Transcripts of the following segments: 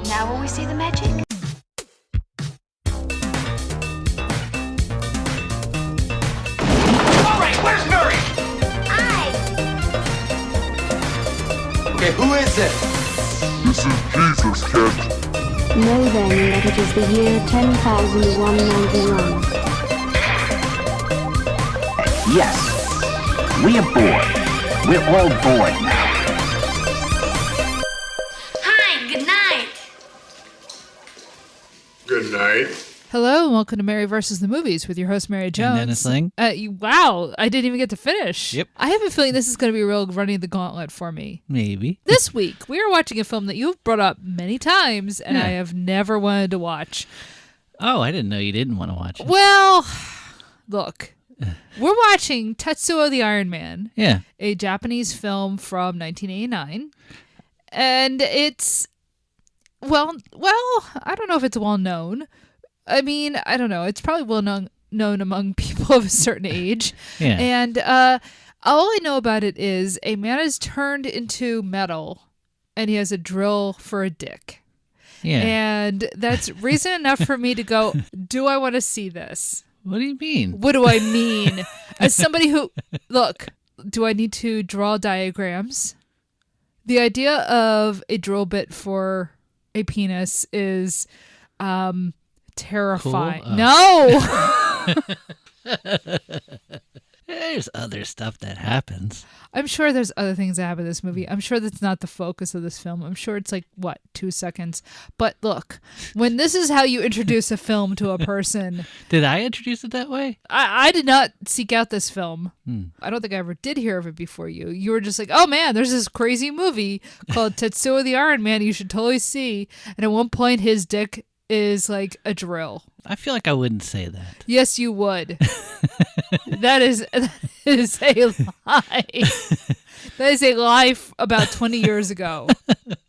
Now will we see the magic? All right, where's Murray? Okay, who is it? This is Jesus, kid. Know then that it is the year 10,191. Yes, we are bored. We're all bored now. Hi, good night. Good night. Hello, and welcome to Mary vs. the Movies with your host, Mary Jones. And Dennis Ling. Wow, I didn't even get to finish. Yep. I have a feeling this is going to be real running the gauntlet for me. Maybe. This week, we are watching a film that you've brought up many times, and Yeah. I have never wanted to watch. Oh, I didn't know you didn't want to watch it. Well, look, we're watching Tetsuo the Iron Man, Yeah. a Japanese film from 1989, and it's, well, I don't know if it's well known. I mean, I don't know. It's probably well known among people of a certain age. Yeah. And all I know about it is a man is turned into metal and he has a drill for a dick. Yeah. And that's reason enough for me to go, do I want to see this? What do you mean? What do I mean? As somebody who, look, do I need to draw diagrams? The idea of a drill bit for a penis is terrifying. Cool. No. There's other stuff that happens. I'm sure there's other things that happen in this movie. I'm sure that's not the focus of this film. I'm sure it's like, 2 seconds? But look, when this is how you introduce a film to a person... Did I introduce it that way? I did not seek out this film. I don't think I ever did hear of it before you. You were just like, oh man, there's this crazy movie called Tetsuo the Iron Man you should totally see. And at one point his dick is like a drill. I feel like I wouldn't say that. Yes, you would. That is a lie. That is a lie about 20 years ago.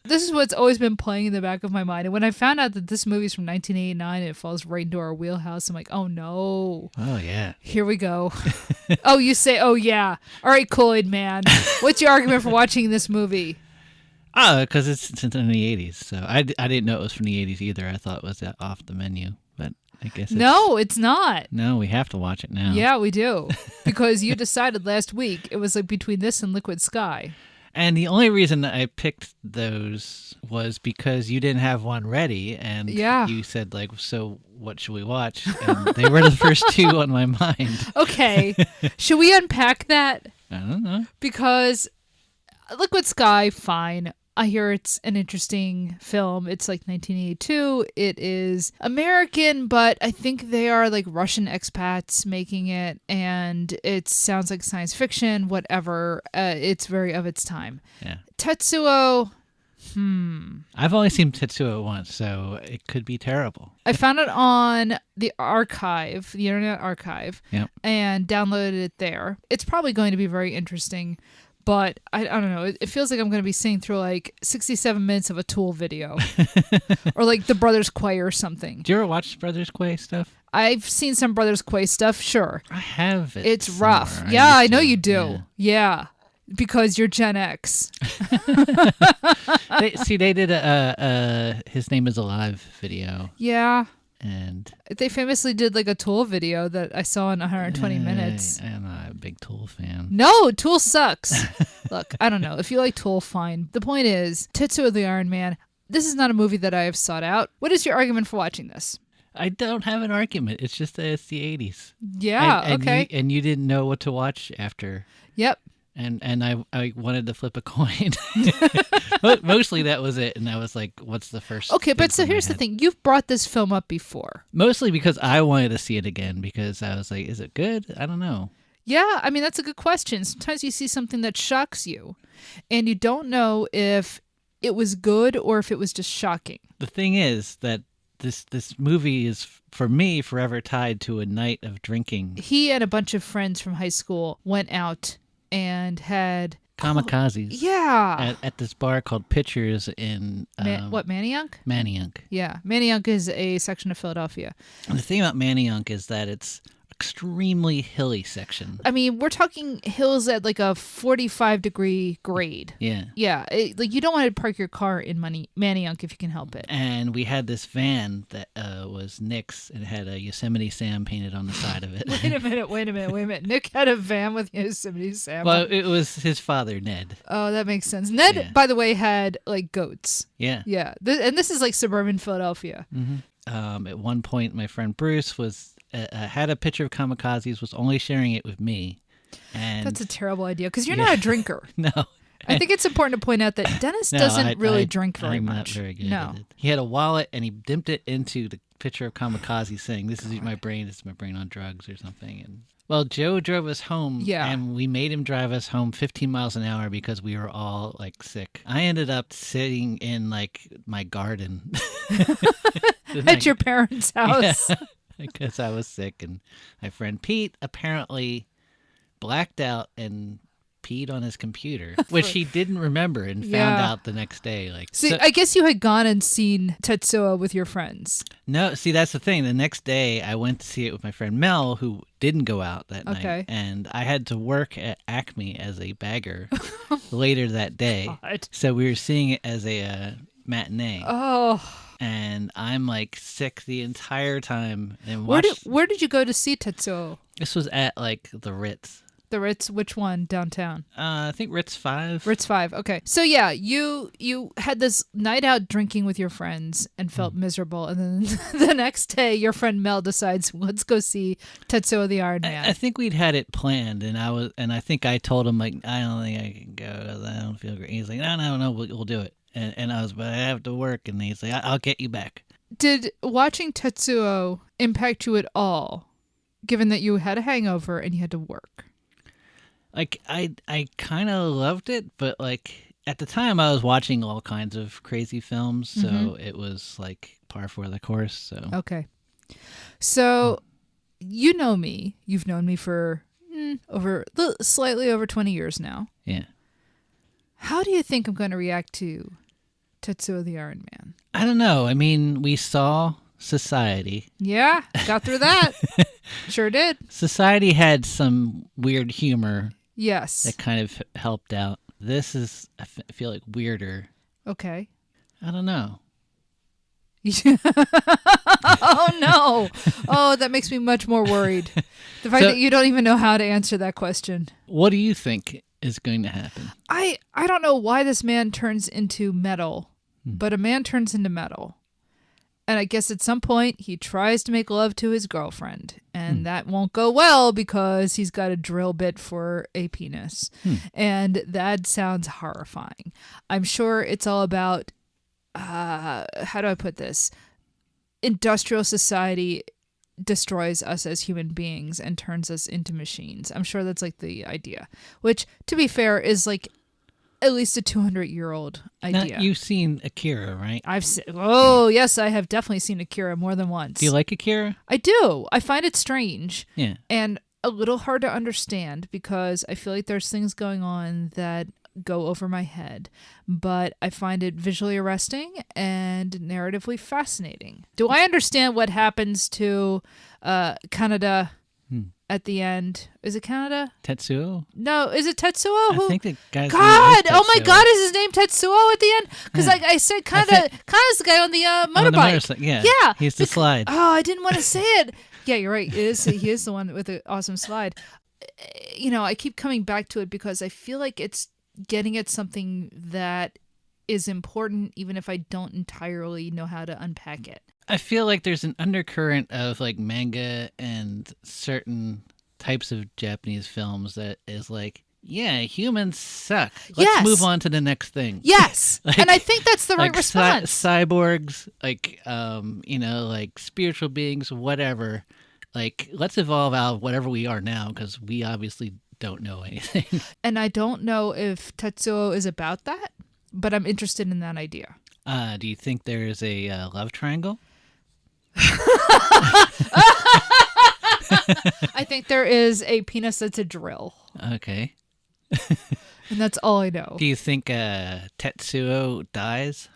This is what's always been playing in the back of my mind. And when I found out that this movie's from 1989 and it falls right into our wheelhouse, I'm like, oh no. Oh, yeah. Here we go. Oh, you say, oh yeah. All right, Kool-Aid Man. What's your argument for watching this movie? Oh, because it's in the 80s. So I didn't know it was from the 80s either. I thought it was off the menu. But I guess No, it's not. No, we have to watch it now. Yeah, we do. Because you decided last week it was like between this and Liquid Sky. And the only reason that I picked those was because you didn't have one ready, and Yeah. you said, like, so what should we watch? And they were the first two on my mind. Okay. Should we unpack that? I don't know. Because Liquid Sky, fine. I hear it's an interesting film. It's like 1982. It is American, but I think they are like Russian expats making it, and it sounds like science fiction, whatever. It's very of its time. Yeah. Tetsuo, I've only seen Tetsuo once, so it could be terrible. I found it on the archive, the Internet Archive, Yep. and downloaded it there. It's probably going to be very interesting. But I don't know. It feels like I'm going to be sitting through like 67 minutes of a Tool video or like the Brothers Quay or something. Did you ever watch Brothers Quay stuff? I've seen some Brothers Quay stuff. Sure. I have it. It's rough. somewhere. Yeah, I used know to. you do. Yeah. Because you're Gen X. They did a His Name Is Alive video. Yeah. And They famously did like a Tool video that I saw in 120 minutes. I'm not a big Tool fan. No, Tool sucks. Look, I don't know. If you like Tool, fine. The point is, Tetsuo the Iron Man, this is not a movie that I have sought out. What is your argument for watching this? I don't have an argument. It's just that it's the 80s. Yeah, And okay. You didn't know what to watch after. Yep. And I wanted to flip a coin. But mostly that was it. And I was like, what's the first? Okay, thing but so from my here's the head? thing. You've brought this film up before. Mostly because I wanted to see it again because I was like, is it good? I don't know. Yeah, I mean, that's a good question. Sometimes you see something that shocks you, and you don't know if it was good or if it was just shocking. The thing is that this movie is, for me, forever tied to a night of drinking. He and a bunch of friends from high school went out and had... Kamikazes. Yeah. At this bar called Pitchers in... Manayunk? Manayunk. Yeah. Manayunk is a section of Philadelphia. And the thing about Manayunk is that it's a extremely hilly section. I mean, we're talking hills at like a 45-degree grade. Yeah. Yeah, like you don't want to park your car in Manayunk if you can help it. And we had this van that was Nick's and had a Yosemite Sam painted on the side of it. Wait a minute. Nick had a van with Yosemite Sam. Well, it was his father, Ned. Oh, that makes sense. Ned, Yeah. by the way, had like goats. Yeah. Yeah, and this is like suburban Philadelphia. At one point, my friend Bruce had a picture of kamikazes, was only sharing it with me. And That's a terrible idea because you're not a drinker. no. I think it's important to point out that Dennis doesn't really drink very I'm much. not very good No. at it. He had a wallet and he dipped it into the picture of kamikaze saying, "This is my brain. This is my brain on drugs," or something. And well, Joe drove us home, and we made him drive us home 15 miles an hour because we were all like sick. I ended up sitting in like my garden At your parents' house. Yeah, because I was sick, and my friend Pete apparently blacked out and peed on his computer, which he didn't remember and found out the next day. Like, See, I guess you had gone and seen Tetsuo with your friends. No, see, that's the thing. The next day, I went to see it with my friend Mel, who didn't go out that night, and I had to work at Acme as a bagger later that day. God. So we were seeing it as a matinee. Oh. And I'm like sick the entire time. And Where did you go to see Tetsuo? This was at like the Ritz. The Ritz, which one downtown? I think Ritz 5. Ritz 5. Okay. So yeah, you had this night out drinking with your friends and felt miserable, and then the next day your friend Mel decides, let's go see Tetsuo the Iron Man. I think we'd had it planned, and I think I told him like, I don't think I can go 'cause I don't feel great. He's like, no, we'll do it. And I was, but I have to work, and he's like, I'll get you back. Did watching Tetsuo impact you at all, given that you had a hangover and you had to work? Like, I kind of loved it, but like at the time I was watching all kinds of crazy films, so it was like par for the course. So okay, so you know me. You've known me for slightly over 20 years now. Yeah. How do you think I'm going to react to Tetsuo the Iron Man? I don't know. I mean, we saw Society. Yeah, got through that. Sure did. Society had some weird humor. Yes. That kind of helped out. This is, I feel like, weirder. Okay. I don't know. Oh, no. Oh, that makes me much more worried. The fact that you don't even know how to answer that question. What do you think is going to happen? I don't know why this man turns into metal, but a man turns into metal. And I guess at some point he tries to make love to his girlfriend, and that won't go well because he's got a drill bit for a penis. And that sounds horrifying. I'm sure it's all about, how do I put this? Industrial society destroys us as human beings and turns us into machines. I'm sure that's like the idea, which, to be fair, is like at least a 200-year-old idea. Now, you've seen Akira, right? Yes, I have definitely seen Akira more than once. Do you like Akira? I do. I find it strange. Yeah. And a little hard to understand because I feel like there's things going on that go over my head. But I find it visually arresting and narratively fascinating. Do I understand what happens to Kaneda at the end? Is it Canada? Tetsuo? No, is it Tetsuo? I think the guy's name God! is Oh my Tetsuo. God! Is his name Tetsuo at the end? Because like I said, Kanada's the guy on the motorbike. Yeah. He's the slide. Oh, I didn't want to say it. Yeah, you're right. He is the one with the awesome slide. You know, I keep coming back to it because I feel like it's getting at something that is important, even if I don't entirely know how to unpack it. I feel like there's an undercurrent of like manga and certain types of Japanese films that is like, yeah, humans suck. Let's move on to the next thing. Yes. Like, and I think that's the right like response. Cyborgs, like, like spiritual beings, whatever. Like, let's evolve out of whatever we are now because we obviously don't know anything. And I don't know if Tetsuo is about that, but I'm interested in that idea. Do you think there's a love triangle? I think there is a penis that's a drill. Okay. And that's all I know. Do you think Tetsuo dies?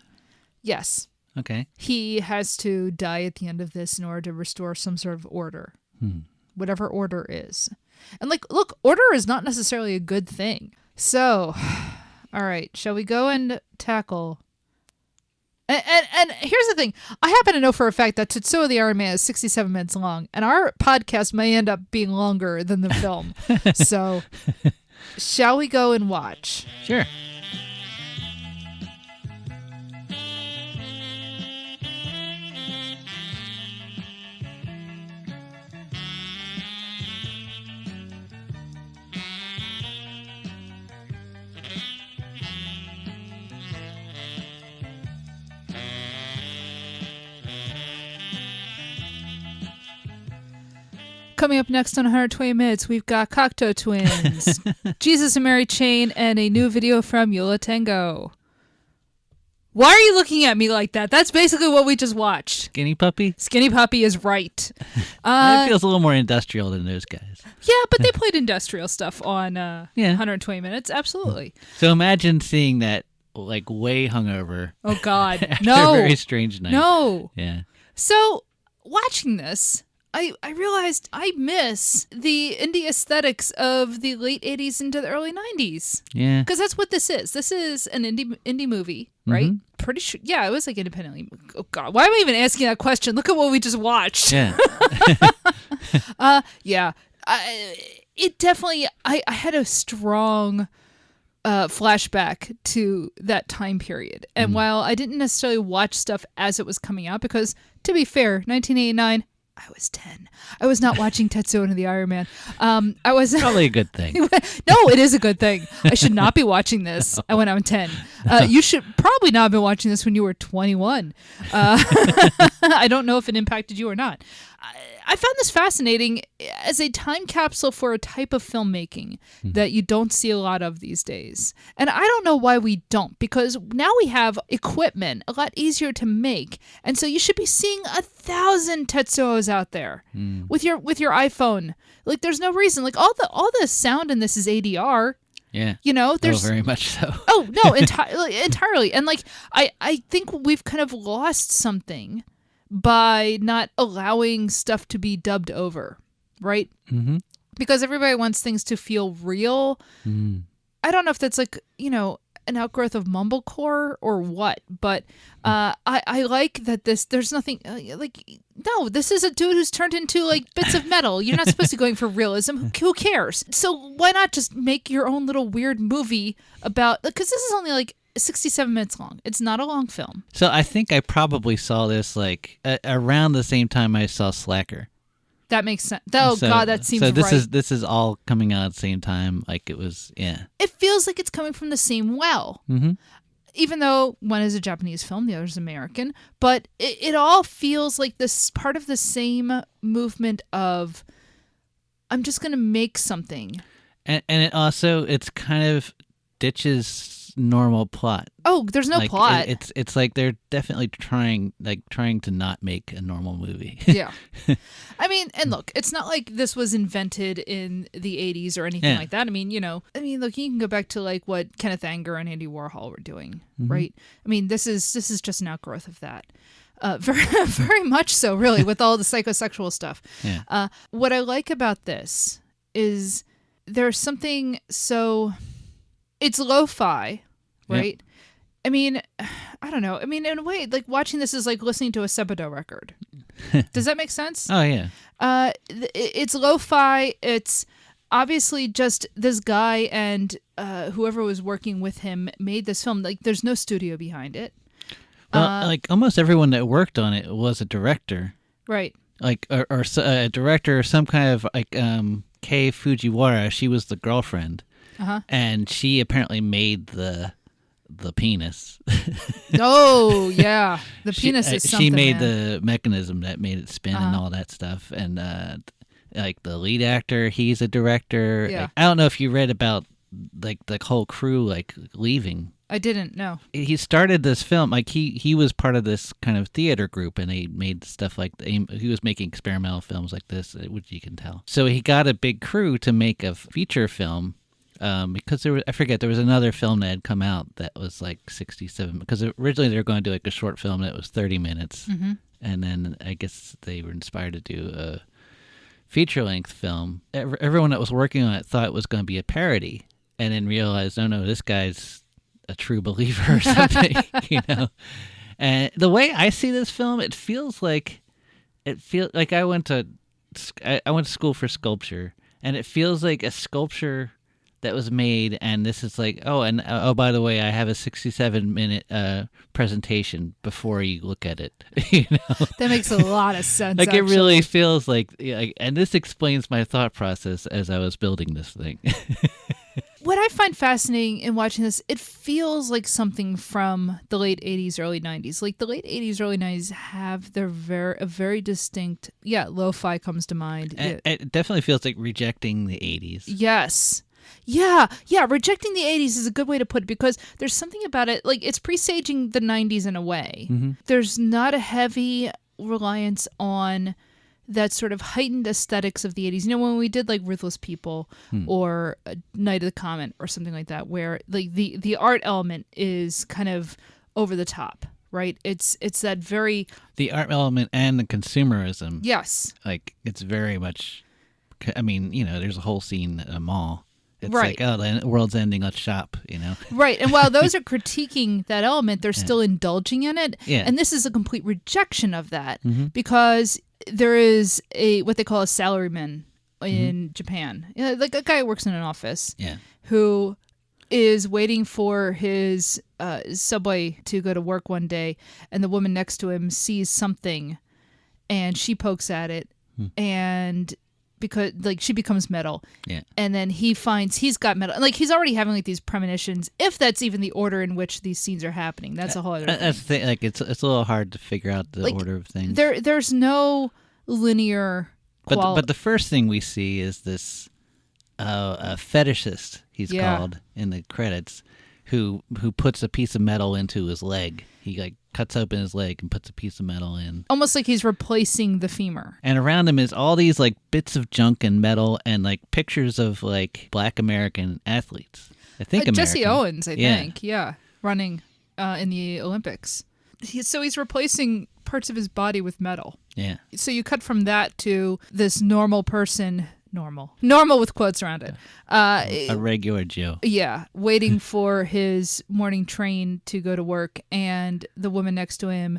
Yes. Okay. He has to die at the end of this in order to restore some sort of order. whatever order is. And like, look, order is not necessarily a good thing. So, all right, shall we go and tackle? And here's the thing. I happen to know for a fact that Tetsuo the Iron Man is 67 minutes long, and our podcast may end up being longer than the film. So, shall we go and watch? Sure. Coming up next on 120 Minutes, we've got Cocteau Twins, Jesus and Mary Chain, and a new video from Yola Tango. Why are you looking at me like that? That's basically what we just watched. Skinny Puppy? Skinny Puppy is right. It feels a little more industrial than those guys. Yeah, but they played industrial stuff on 120 Minutes. Absolutely. So imagine seeing that like way hungover. Oh, God. After No. a very strange night. No. Yeah. So watching this, I realized I miss the indie aesthetics of the late 80s into the early 90s. Yeah. Because that's what this is. This is an indie movie, right? Pretty sure. Yeah, it was like independently. Oh, God. Why am I even asking that question? Look at what we just watched. Yeah. Yeah. It definitely, I had a strong flashback to that time period. And while I didn't necessarily watch stuff as it was coming out, because to be fair, 1989, I was 10. I was not watching Tetsuo and the Iron Man. I was Probably a good thing. No, it is a good thing. I should not be watching this when I'm 10. You should probably not have been watching this when you were 21. I don't know if it impacted you or not. I found this fascinating as a time capsule for a type of filmmaking that you don't see a lot of these days. And I don't know why we don't, because now we have equipment a lot easier to make. And so you should be seeing 1,000 Tetsuos out there with your iPhone. Like, there's no reason. Like, all the sound in this is ADR. Yeah. You know, there's very much so. Oh, no, entirely. And like I think we've kind of lost something by not allowing stuff to be dubbed over, right? Mm-hmm. Because everybody wants things to feel real. I don't know if that's like, you know, an outgrowth of mumblecore or what, but I like that there's nothing no, this is a dude who's turned into like bits of metal. You're not supposed to be going for realism. Who cares? So why not just make your own little weird movie about, because this is only like 67 minutes long. It's not a long film. So I think I probably saw this like around the same time I saw Slacker. That makes sense. Oh, God, that seems right. So this is all coming out at the same time. Like it was, yeah. It feels like it's coming from the same well. Mm-hmm. Even though one is a Japanese film, the other is American. But it all feels like this part of the same movement of, I'm just going to make something. And it also, it's kind of ditches normal plot. Oh, there's no plot. It's like they're definitely trying to not make a normal movie. Yeah. I mean, and look, it's not like this was invented in the 80s or anything like that. I mean, look, you can go back to like what Kenneth Anger and Andy Warhol were doing, right? I mean, this is just an outgrowth of that. Very, very much so, really, with all the psychosexual stuff. Yeah. What I like about this is there's something so... It's lo-fi, right? Yep. I mean, I don't know. I mean, in a way, like watching this is like listening to a Sebado record. Does that make sense? Oh, yeah. It's lo-fi. It's obviously just this guy and whoever was working with him made this film. Like, there's no studio behind it. Well, like almost everyone that worked on it was a director. Right. Like, or a director, or some kind of like Kei Fujiwara. She was the girlfriend. Uh-huh. And she apparently made the penis. Oh, yeah. The penis is something. She made the mechanism that made it spin and all that stuff. And like the lead actor, he's a director. Yeah. Like, I don't know if you read about like the whole crew like leaving. I didn't know. He started this film, like he was part of this kind of theater group, and they made stuff like, he was making experimental films like this, which you can tell. So he got a big crew to make a feature film. Because there was another film that had come out that was like 67, because originally they were going to do like a short film that was 30 minutes. Mm-hmm. And then I guess they were inspired to do a feature-length film, everyone that was working on it thought it was going to be a parody, and then realized, oh no, this guy's a true believer or something, you know. And the way I see this film, it feels like I went to school for sculpture, and it feels like a sculpture that was made, and this is like, oh, by the way, I have a 67-minute presentation before you look at it. You know, that makes a lot of sense. Like, actually. It really feels like, and this explains my thought process as I was building this thing. What I find fascinating in watching this, it feels like something from the late 80s, early 90s. Like the late 80s, early 90s have a very distinct, lo-fi comes to mind. It definitely feels like rejecting the 80s. Yes. Yeah, rejecting the 80s is a good way to put it, because there's something about it, like it's presaging the 90s in a way. Mm-hmm. There's not a heavy reliance on that sort of heightened aesthetics of the 80s. You know, when we did like Ruthless People or Night of the Comet or something like that, where like the art element is kind of over the top, right? It's that very... The art element and the consumerism. Yes. Like, it's very much... I mean, you know, there's a whole scene at a mall. It's right. like, oh, the world's ending, let's shop, you know? Right. And while those are critiquing that element, they're still indulging in it. Yeah. And this is a complete rejection of that, because there is what they call a salaryman in Japan. You know, like a guy who works in an office who is waiting for his subway to go to work one day, and the woman next to him sees something and she pokes at it and... because like she becomes metal, and then he finds he's got metal, like he's already having like these premonitions, if that's even the order in which these scenes are happening. That's a whole other thing. That's the thing. Like it's a little hard to figure out the order of things. There's no linear quality. But the first thing we see is this a fetishist, he's called in the credits, who puts a piece of metal into his leg. He like cuts open his leg and puts a piece of metal in. Almost like he's replacing the femur. And around him is all these like bits of junk and metal and like pictures of like Black American athletes. I think Jesse Owens, I think, running in the Olympics. So he's replacing parts of his body with metal. Yeah. So you cut from that to this normal person. Normal with quotes around it. A regular Joe. Yeah, waiting for his morning train to go to work, and the woman next to him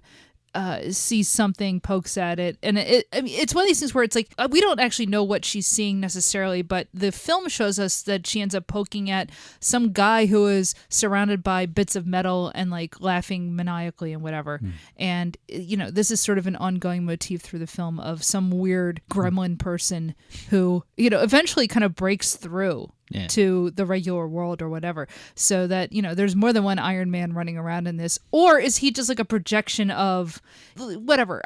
sees something, pokes at it, and it's one of these things where it's like we don't actually know what she's seeing necessarily, but the film shows us that she ends up poking at some guy who is surrounded by bits of metal and like laughing maniacally and whatever. And you know, this is sort of an ongoing motif through the film of some weird gremlin person who, you know, eventually kind of breaks through to the regular world or whatever, so that, you know, there's more than one Iron Man running around in this. Or is he just like a projection of whatever?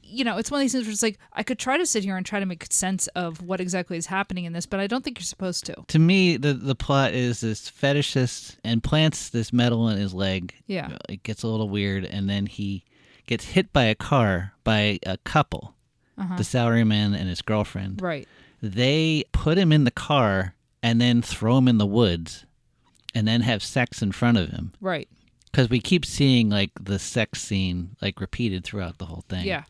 You know, it's one of these things where it's like I could try to sit here and try to make sense of what exactly is happening in this, but I don't think you're supposed to. To me, the plot is this fetishist and plants this metal in his leg. Yeah. It gets a little weird, and then he gets hit by a car by a couple, the salaryman and his girlfriend. Right. They put him in the car and then throw him in the woods, and then have sex in front of him. Right. Because we keep seeing like the sex scene like repeated throughout the whole thing. Yeah.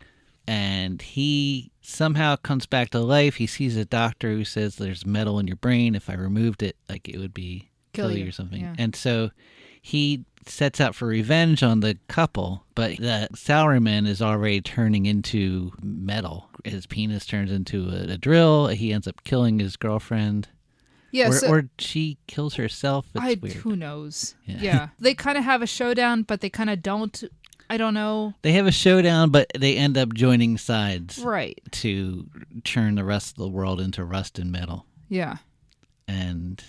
And he somehow comes back to life. He sees a doctor who says there's metal in your brain. If I removed it, like it would be kill you or something. Yeah. And so he sets out for revenge on the couple, but the salaryman is already turning into metal. His penis turns into a drill. He ends up killing his girlfriend. Yeah, or she kills herself. It's weird. Who knows? Yeah. They kind of have a showdown, but they kind of don't. I don't know. They have a showdown, but they end up joining sides. Right. To turn the rest of the world into rust and metal. Yeah. And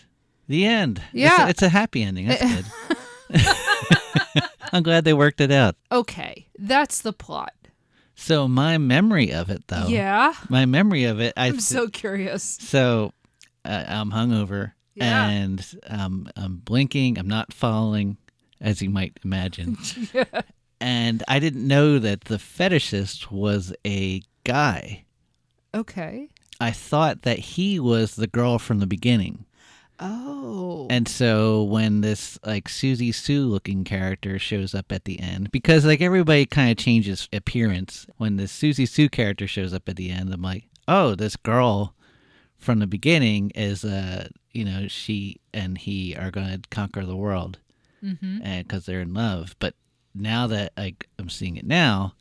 the end. Yeah. It's a happy ending. That's good. I'm glad they worked it out. Okay. That's the plot. So my memory of it, though. Yeah. My memory of it. I'm so curious. So... I'm hungover, and I'm blinking. I'm not falling, as you might imagine. And I didn't know that the fetishist was a guy. Okay. I thought that he was the girl from the beginning. Oh. And so when this like Susie Sue looking character shows up at the end, because like everybody kind of changes appearance. When the Susie Sue character shows up at the end, I'm like, oh, this girl from the beginning is, she and he are going to conquer the world, and because they're in love. But now that I'm seeing it now,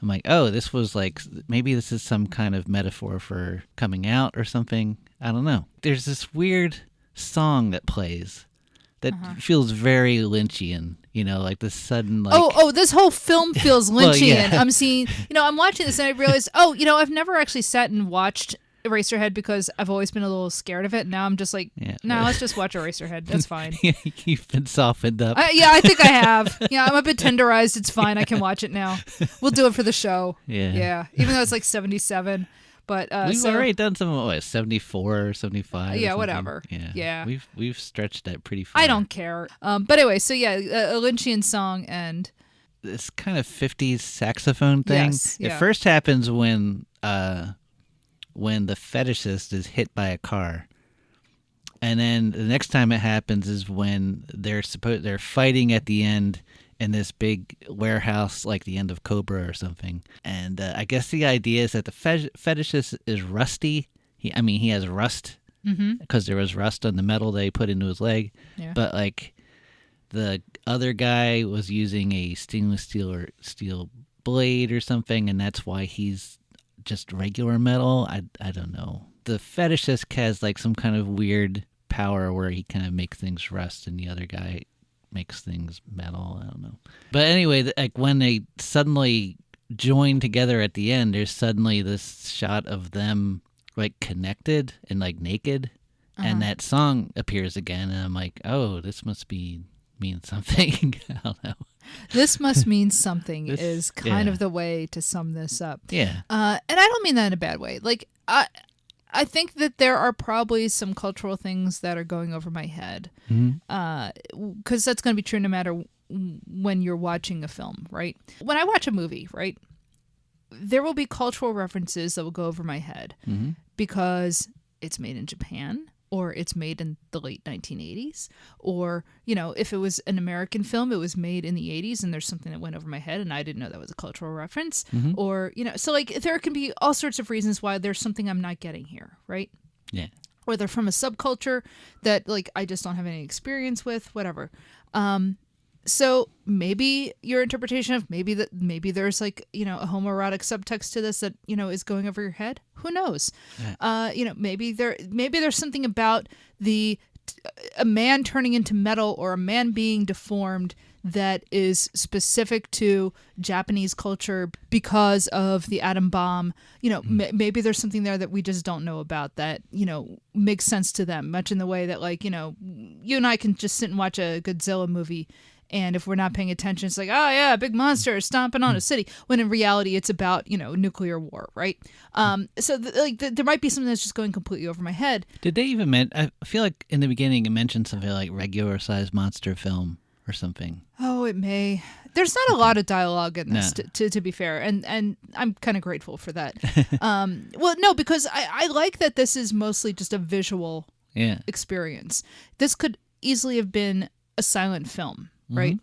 I'm like, oh, this was like, maybe this is some kind of metaphor for coming out or something. I don't know. There's this weird song that plays that feels very Lynchian, like this sudden like... this whole film feels Lynchian. Well, yeah. I'm seeing, I'm watching this and I realized, I've never actually sat and watched Eraserhead because I've always been a little scared of it. Now I'm just like, no, let's just watch Eraserhead. That's fine. You've been softened up. I think I have. Yeah, I'm a bit tenderized. It's fine. I can watch it now. We'll do it for the show. Yeah. Even though it's like 77. But we've already done some of 74 or 75. Yeah, or whatever. Yeah. We've stretched that pretty far. I don't care. But anyway, so yeah, a Lynchian song and this kind of 50s saxophone thing. Yes, It first happens when the fetishist is hit by a car. And then the next time it happens is when they're fighting at the end in this big warehouse, like the end of Cobra or something. And I guess the idea is that the fetishist is rusty. He has rust because there was rust on the metal they put into his leg. Yeah. But like the other guy was using a stainless steel or steel blade or something, and that's why he's just regular metal. I don't know. The fetishist has like some kind of weird power where he kind of makes things rust, and the other guy makes things metal. I don't know. But anyway, like when they suddenly join together at the end, there's suddenly this shot of them like connected and like naked, and that song appears again, and I'm like, oh, this must mean something. I don't know. This must mean something is kind of the way to sum this up. Yeah. And I don't mean that in a bad way. Like, I think that there are probably some cultural things that are going over my head. Because that's going to be true no matter when you're watching a film, right? When I watch a movie, right, there will be cultural references that will go over my head because it's made in Japan, or it's made in the late 1980s, or, if it was an American film, it was made in the 80s and there's something that went over my head and I didn't know that was a cultural reference, or, so like there can be all sorts of reasons why there's something I'm not getting here, right? Yeah. Or they're from a subculture that like I just don't have any experience with, whatever. So maybe your interpretation of maybe there's like, a homoerotic subtext to this that, is going over your head. Who knows? Yeah. Maybe there's something about a man turning into metal or a man being deformed that is specific to Japanese culture because of the atom bomb. Maybe there's something there that we just don't know about that, makes sense to them, much in the way that like, you and I can just sit and watch a Godzilla movie, and if we're not paying attention, it's like, oh yeah, a big monster stomping on a city. When in reality, it's about, nuclear war, right? So there might be something that's just going completely over my head. Did they even I feel like in the beginning it mentioned something like regular sized monster film or something. Oh, it may. There's not a lot of dialogue in this, to be fair, and I'm kind of grateful for that. Well, no, because I like that this is mostly just a visual experience. This could easily have been a silent film. Right?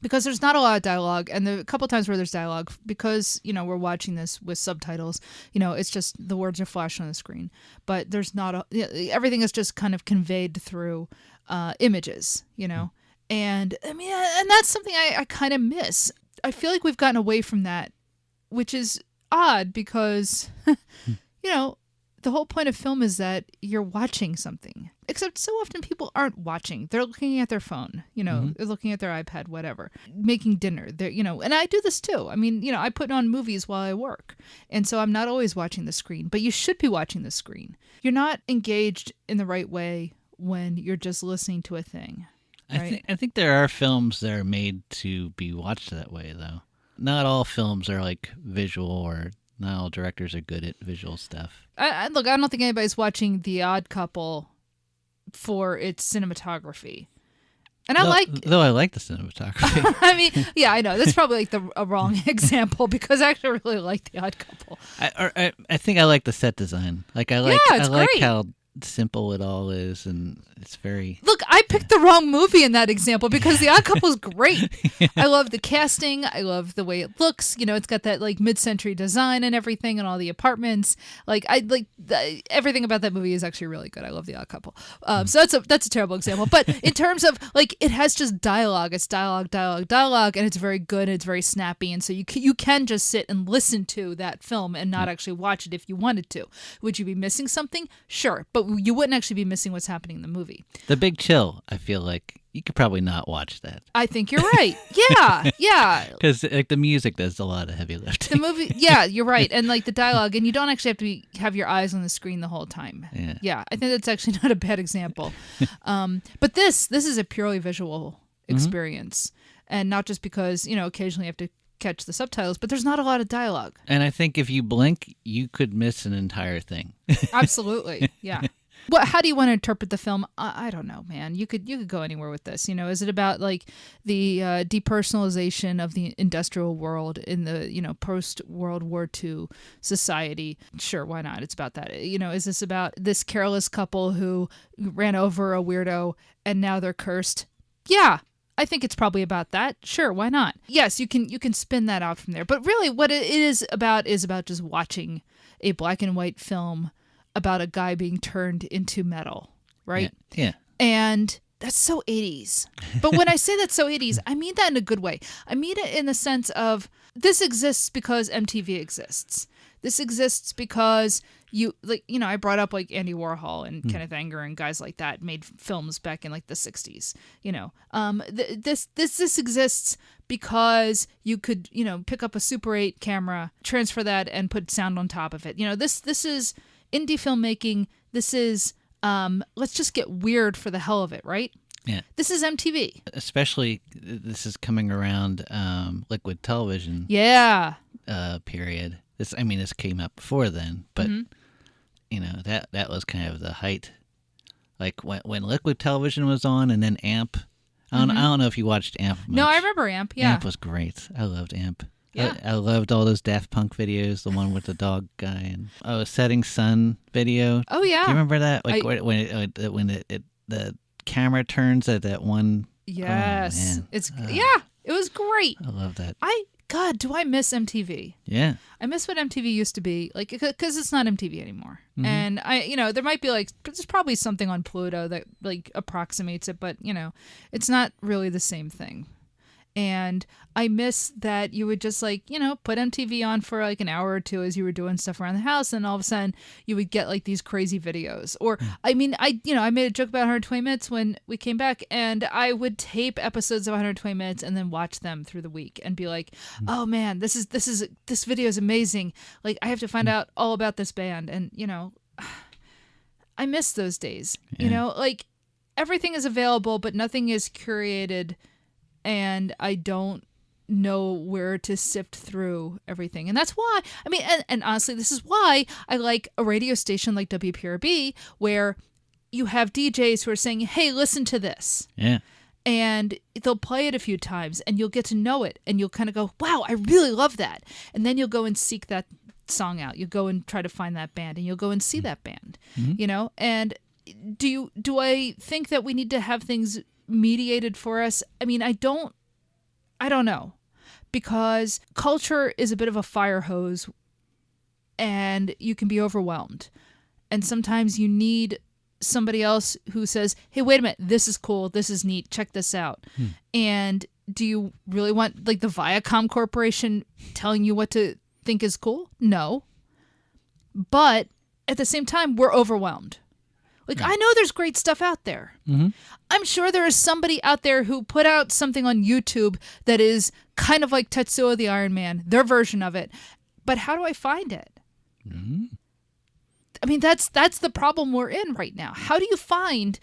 Because there's not a lot of dialogue, and a couple times where there's dialogue, because, we're watching this with subtitles, it's just the words are flashed on the screen. But there's not everything is just kind of conveyed through images, And I mean, and that's something I kind of miss. I feel like we've gotten away from that, which is odd because, the whole point of film is that you're watching something. Except so often people aren't watching. They're looking at their phone, they're looking at their iPad, whatever, making dinner. They're, and I do this too. I mean, I put on movies while I work. And so I'm not always watching the screen, but you should be watching the screen. You're not engaged in the right way when you're just listening to a thing. Right? I think there are films that are made to be watched that way, though. Not all films are like visual, or not all directors are good at visual stuff. Look, I don't think anybody's watching The Odd Couple for its cinematography. And I like the cinematography. I mean, yeah, I know. That's probably like a wrong example, because I actually really like The Odd Couple. I think I like the set design. Like I like great. how simple it all is, and it's very... Look, I picked the wrong movie in that example because The Odd Couple is great. Yeah. I love the casting. I love the way it looks. It's got that like mid-century design and everything, and all the apartments. Everything about that movie is actually really good. I love The Odd Couple. So that's a terrible example. But in terms of like, it has just dialogue. It's dialogue, and it's very good. And it's very snappy, and so you can just sit and listen to that film and not actually watch it if you wanted to. Would you be missing something? Sure, but you wouldn't actually be missing what's happening in the movie. The Big Chill, I feel like you could probably not watch that. I think you're right. Yeah. Because like the music does a lot of heavy lifting. The movie, yeah, you're right, and like the dialogue, and you don't actually have to have your eyes on the screen the whole time. Yeah. I think that's actually not a bad example. But this is a purely visual experience, and not just because occasionally you have to catch the subtitles, but there's not a lot of dialogue. And I think if you blink, you could miss an entire thing. Absolutely, yeah. How do you want to interpret the film? I don't know, man. You could go anywhere with this. Is it about like the depersonalization of the industrial world in the post World War II society? Sure, why not? It's about that. Is this about this careless couple who ran over a weirdo and now they're cursed? Yeah. I think it's probably about that. Sure, why not? Yes, you can spin that out from there. But really what it is about just watching a black and white film about a guy being turned into metal, right? Yeah. And that's so 80s. But when I say that's so 80s, I mean that in a good way. I mean it in the sense of this exists because MTV exists. This exists because I brought up like Andy Warhol and Kenneth Anger and guys like that made films back in like the 60s. This exists because you could, pick up a Super 8 camera, transfer that and put sound on top of it. This is indie filmmaking. This is let's just get weird for the hell of it, right? Yeah. This is MTV. Especially this is coming around liquid television. Yeah. Period. This came out before then, but that was kind of the height. Like when liquid television was on, and then AMP. I don't know if you watched AMP much. No, I remember AMP. Yeah, AMP was great. I loved AMP. Yeah. I loved all those Daft Punk videos. The one with the dog guy and Setting Sun video. Oh yeah, do you remember that? Like when the camera turns at that one. Yes, oh, it was great. I love that. God, do I miss MTV? Yeah. I miss what MTV used to be, like, because it's not MTV anymore. And there might be there's probably something on Pluto that like approximates it, but it's not really the same thing. And I miss that you would just put MTV on for like an hour or two as you were doing stuff around the house, and all of a sudden you would get like these crazy videos. Or I made a joke about 120 Minutes when we came back, and I would tape episodes of 120 Minutes and then watch them through the week and be like, oh man, this video is amazing. Like I have to find out all about this band, and I miss those days. Yeah. Everything is available, but nothing is curated. And I don't know where to sift through everything. And that's why, and honestly, this is why I like a radio station like WPRB, where you have DJs who are saying, hey, listen to this. Yeah. And they'll play it a few times, and you'll get to know it. And you'll kind of go, wow, I really love that. And then you'll go and seek that song out. You'll go and try to find that band, and you'll go and see that band, And do I think that we need to have things mediated for us? I don't know, because culture is a bit of a fire hose, and you can be overwhelmed, and sometimes you need somebody else who says, hey, wait a minute, this is cool, this is neat, check this out. And do you really want like the Viacom Corporation telling you what to think is cool? No, but at the same time, we're overwhelmed. I know there's great stuff out there. I'm sure there is somebody out there who put out something on YouTube that is kind of like Tetsuo the Iron Man, their version of it. But how do I find it? That's the problem we're in right now. How do you find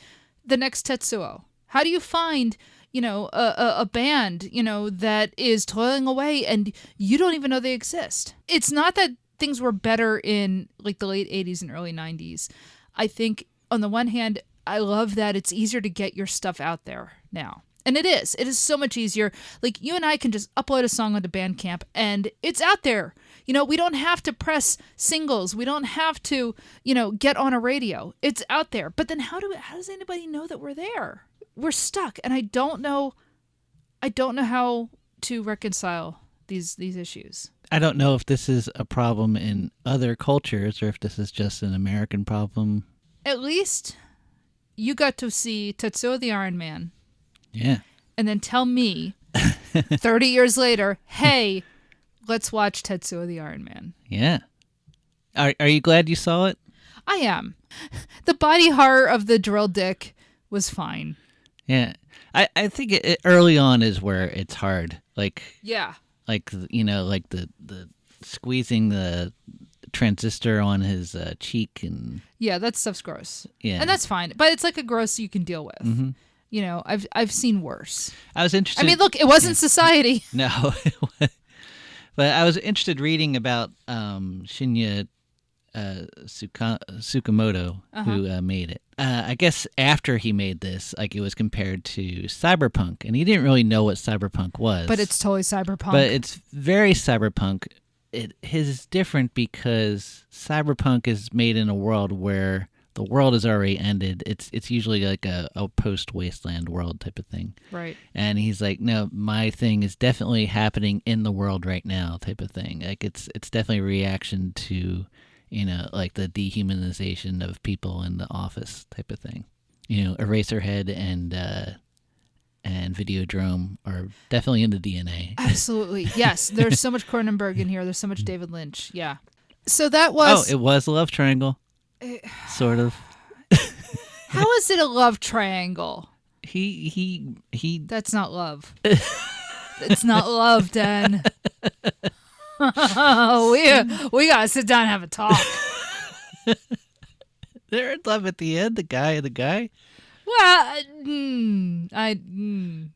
the next Tetsuo? How do you find, a band, that is toiling away and you don't even know they exist? It's not that things were better in like the late 80s and early 90s. I think on the one hand, I love that it's easier to get your stuff out there now. And it is so much easier. Like, you and I can just upload a song onto Bandcamp and it's out there. We don't have to press singles. We don't have to, get on a radio. It's out there. But then how does anybody know that we're there? We're stuck. And I don't know how to reconcile these issues. I don't know if this is a problem in other cultures or if this is just an American problem. At least you got to see Tetsuo the Iron Man. Yeah. And then tell me 30 years later, hey, let's watch Tetsuo the Iron Man. Yeah. Are you glad you saw it? I am. The body horror of the drill dick was fine. Yeah. I think it early on is where it's hard. Yeah. Like the squeezing the transistor on his cheek and... Yeah, that stuff's gross. Yeah. And that's fine. But it's like a gross you can deal with. Mm-hmm. I've seen worse. I was interested... I mean, look, it wasn't Society. No. But I was interested reading about Shinya Tsukamoto, who made it. I guess after he made this, it was compared to cyberpunk, and he didn't really know what cyberpunk was. But it's totally cyberpunk. But it's very cyberpunk. His is different because cyberpunk is made in a world where the world has already ended. It's usually like a post-wasteland world type of thing. Right. And he's like, no, my thing is definitely happening in the world right now type of thing. It's definitely a reaction to, the dehumanization of people in the office type of thing. Eraserhead and Videodrome are definitely in the DNA. Absolutely. Yes. There's so much Cronenberg in here. There's so much David Lynch. Yeah. So that was... Oh, it was a love triangle. Sort of. How is it a love triangle? He That's not love. It's not love, Dan. we gotta sit down and have a talk. They're in love at the end, the guy and the guy. Well,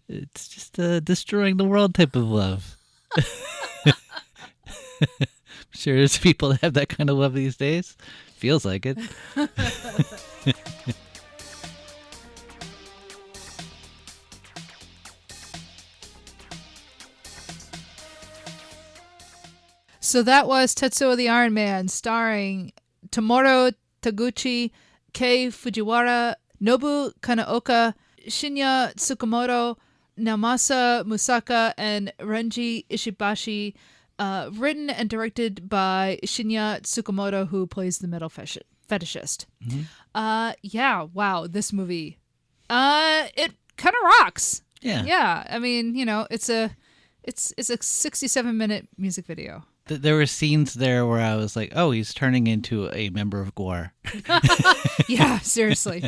It's just a destroying the world type of love. I'm sure there's people that have that kind of love these days. Feels like it. So that was Tetsuo the Iron Man, starring Tomorowo, Taguchi, Kei Fujiwara, Nobu Kanaoka, Shinya Tsukamoto, Namasa Musaka, and Renji Ishibashi. Written and directed by Shinya Tsukamoto, who plays the metal fetishist. Mm-hmm. Yeah, wow, this movie. It kind of rocks. Yeah. Yeah, I mean, it's a 67-minute music video. There were scenes there where I was like, oh, he's turning into a member of GWAR. Yeah, seriously.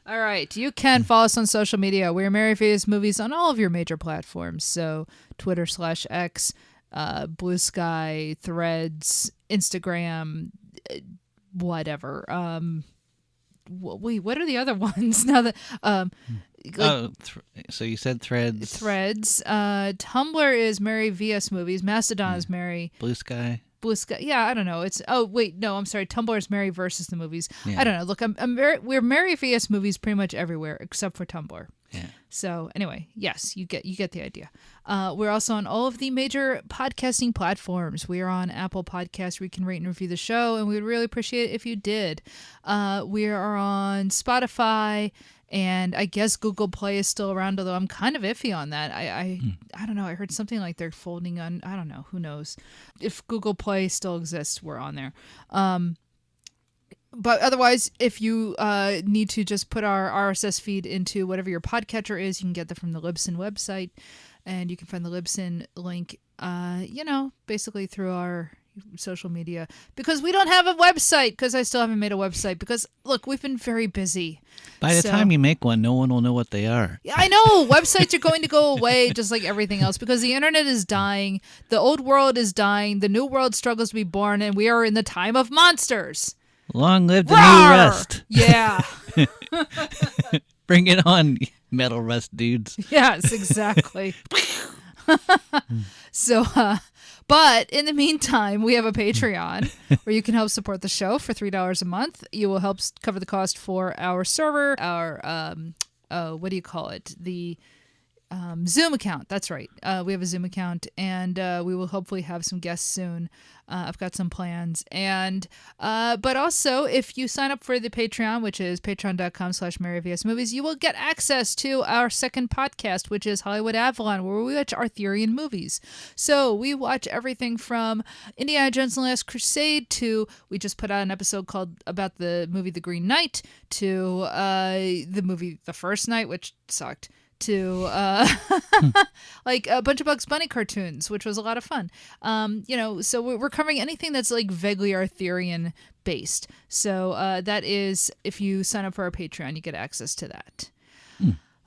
All right. You can follow us on social media. We're Mary Vegas Movies on all of your major platforms. So Twitter/X, Blue Sky, Threads, Instagram, whatever. Wait, what are the other ones? Now that so you said Threads. Tumblr is Mary VS Movies. Mastodon is Mary. Blue Sky. Yeah, I don't know. I'm sorry. Tumblr is Mary versus the movies. Yeah. I don't know. Look, we're Mary VS Movies pretty much everywhere except for Tumblr. Yeah. So anyway, yes, you get the idea. We're also on all of the major podcasting platforms. We are on Apple Podcasts where you can rate and review the show, and we would really appreciate it if you did. We are on Spotify, and I guess Google Play is still around, although I'm kind of iffy on that. I don't know. I heard something like they're folding on. I don't know. Who knows? If Google Play still exists, we're on there. But otherwise, if you need to just put our RSS feed into whatever your podcatcher is, you can get that from the Libsyn website. And you can find the Libsyn link, basically through our social media. Because we don't have a website, because I still haven't made a website. Because, look, we've been very busy. By the time you make one, no one will know what they are. Yeah, I know. Websites are going to go away just like everything else because the internet is dying. The old world is dying. The new world struggles to be born. And we are in the time of monsters. Long live the new Rust. Yeah. Bring it on, metal Rust dudes. Yes, exactly. So, but in the meantime, we have a Patreon where you can help support the show for $3 a month. You will help cover the cost for our server, our what do you call it? The Zoom account. That's right. We have a Zoom account, and we will hopefully have some guests soon. I've got some plans. And but also, if you sign up for the Patreon, which is patreon.com/MaryVSMovies, you will get access to our second podcast, which is Hollywood Avalon, where we watch Arthurian movies. So we watch everything from Indiana Jones and the Last Crusade to, we just put out an episode called about the movie The Green Knight, to the movie The First Knight, which sucked, to like a bunch of Bugs Bunny cartoons, which was a lot of fun. So we're covering anything that's like vaguely Arthurian based. So that is, if you sign up for our Patreon, you get access to that.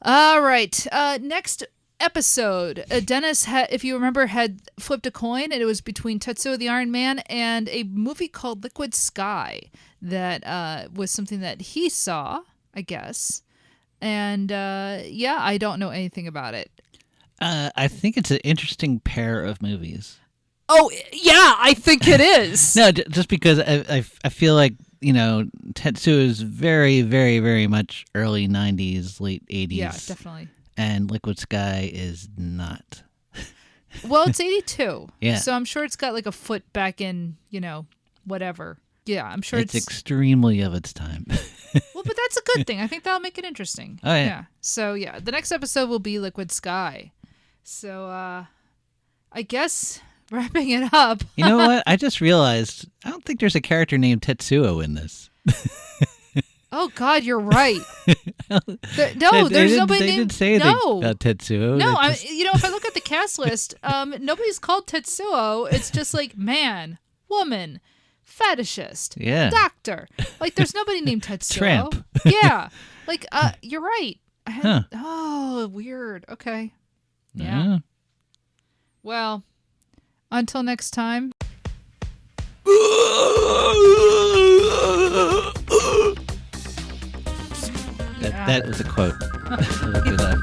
All right. Next episode, Dennis, if you remember, had flipped a coin, and it was between Tetsuo the Iron Man and a movie called Liquid Sky that was something that he saw, I guess. And I don't know anything about it. I think it's an interesting pair of movies. Oh, yeah, I think it is. No, just because I feel like, Tetsuo is very, very, very much early 90s, late 80s. Yeah, definitely. And Liquid Sky is not. Well, it's 82. Yeah. So I'm sure it's got like a foot back in, whatever. Yeah, I'm sure it's extremely of its time. Well, but that's a good thing. I think that'll make it interesting. Oh, yeah. So, the next episode will be Liquid Sky. So, I guess wrapping it up. You know what? I just realized I don't think there's a character named Tetsuo in this. Oh, God, you're right. There's nobody named... They didn't say anything about Tetsuo. No, if I look at the cast list, nobody's called Tetsuo. It's just like man, woman, fetishist, doctor. Like, there's nobody named Tetsuo. Tramp. Yeah. Like, you're right. Oh, weird. Okay. Yeah. Well, until next time. That was a quote. Look it up.